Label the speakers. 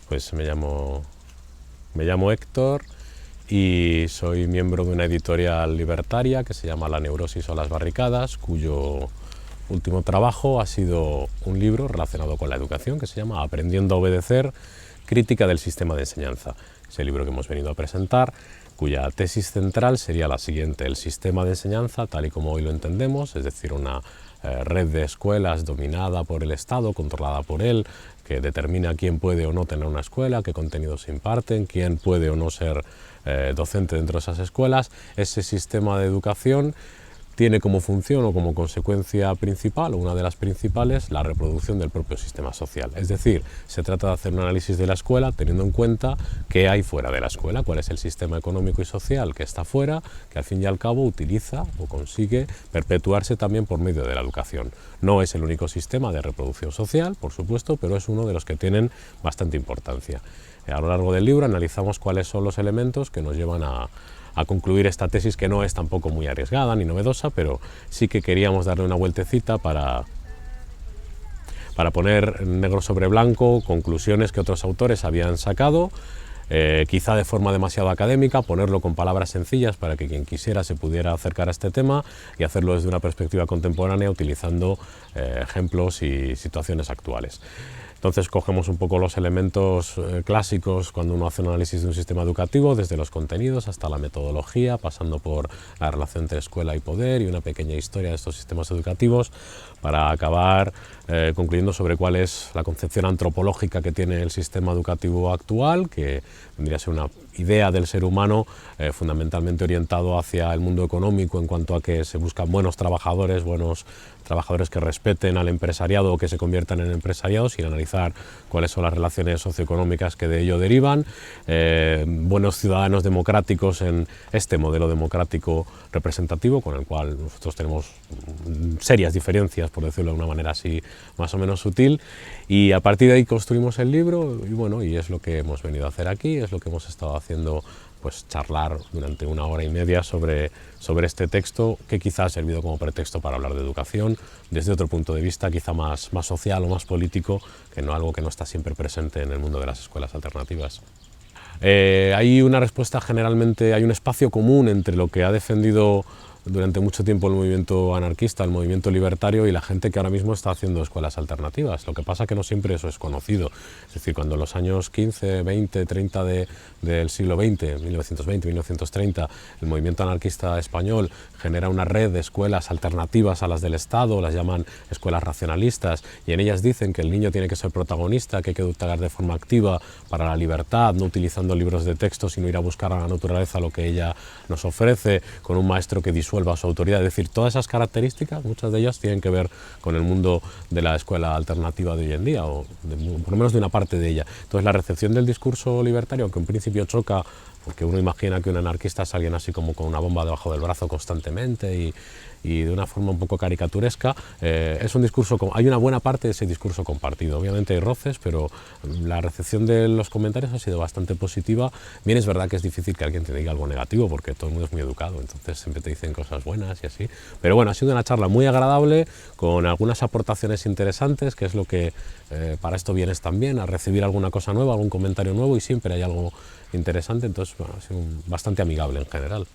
Speaker 1: Pues me llamo Héctor y soy miembro de una editorial libertaria que se llama La Neurosis o las Barricadas, cuyo último trabajo ha sido un libro relacionado con la educación que se llama Aprendiendo a obedecer, crítica del sistema de enseñanza. Es el libro que hemos venido a presentar, cuya tesis central sería la siguiente: el sistema de enseñanza, tal y como hoy lo entendemos, es decir, una red de escuelas dominada por el Estado, controlada por él, que determina quién puede o no tener una escuela, qué contenidos se imparten, quién puede o no ser docente dentro de esas escuelas. Ese sistema de educación tiene como función o como consecuencia principal, o una de las principales, la reproducción del propio sistema social. Es decir, se trata de hacer un análisis de la escuela teniendo en cuenta qué hay fuera de la escuela, cuál es el sistema económico y social que está fuera, que al fin y al cabo utiliza o consigue perpetuarse también por medio de la educación. No es el único sistema de reproducción social, por supuesto, pero es uno de los que tienen bastante importancia. A lo largo del libro analizamos cuáles son los elementos que nos llevan a concluir esta tesis, que no es tampoco muy arriesgada ni novedosa, pero sí que queríamos darle una vueltecita para poner negro sobre blanco conclusiones que otros autores habían sacado, quizá de forma demasiado académica, ponerlo con palabras sencillas para que quien quisiera se pudiera acercar a este tema y hacerlo desde una perspectiva contemporánea utilizando ejemplos y situaciones actuales. Entonces cogemos un poco los elementos clásicos cuando uno hace un análisis de un sistema educativo, desde los contenidos hasta la metodología, pasando por la relación entre escuela y poder y una pequeña historia de estos sistemas educativos, para acabar concluyendo sobre cuál es la concepción antropológica que tiene el sistema educativo actual, que vendría a ser una idea del ser humano fundamentalmente orientado hacia el mundo económico, en cuanto a que se buscan buenos trabajadores que respeten al empresariado o que se conviertan en empresariados, sin analizar cuáles son las relaciones socioeconómicas que de ello derivan, buenos ciudadanos democráticos en este modelo democrático representativo, con el cual nosotros tenemos serias diferencias, por decirlo de una manera así más o menos sutil, y a partir de ahí construimos el libro y bueno, y es lo que hemos venido a hacer aquí, es lo que hemos estado haciendo, pues charlar durante 1 hora y media sobre este texto, que quizá ha servido como pretexto para hablar de educación desde otro punto de vista, quizá más social o más político, que no algo que no está siempre presente en el mundo de las escuelas alternativas. Hay una respuesta, generalmente hay un espacio común entre lo que ha defendido durante mucho tiempo el movimiento anarquista, el movimiento libertario y la gente que ahora mismo está haciendo escuelas alternativas. Lo que pasa es que no siempre eso es conocido. Es decir, cuando en los años 15, 20, 30 del siglo XX, 1920, 1930, el movimiento anarquista español genera una red de escuelas alternativas a las del Estado, las llaman escuelas racionalistas, y en ellas dicen que el niño tiene que ser protagonista, que hay que educar de forma activa para la libertad, no utilizando libros de texto, sino ir a buscar a la naturaleza lo que ella nos ofrece, con un maestro que disuelva su autoridad. Es decir, todas esas características, muchas de ellas tienen que ver con el mundo de la escuela alternativa de hoy en día, o por lo menos de una parte de ella. Entonces la recepción del discurso libertario, aunque en principio choca, porque uno imagina que un anarquista es alguien así como con una bomba debajo del brazo constantemente y de una forma un poco caricaturesca, es un discurso, hay una buena parte de ese discurso compartido. Obviamente hay roces, pero la recepción de los comentarios ha sido bastante positiva. Bien, es verdad que es difícil que alguien te diga algo negativo, porque todo el mundo es muy educado, entonces siempre te dicen cosas buenas y así. Pero bueno, ha sido una charla muy agradable, con algunas aportaciones interesantes, que es lo que para esto vienes también, a recibir alguna cosa nueva, algún comentario nuevo, y siempre hay algo interesante, entonces bueno, ha sido bastante amigable en general.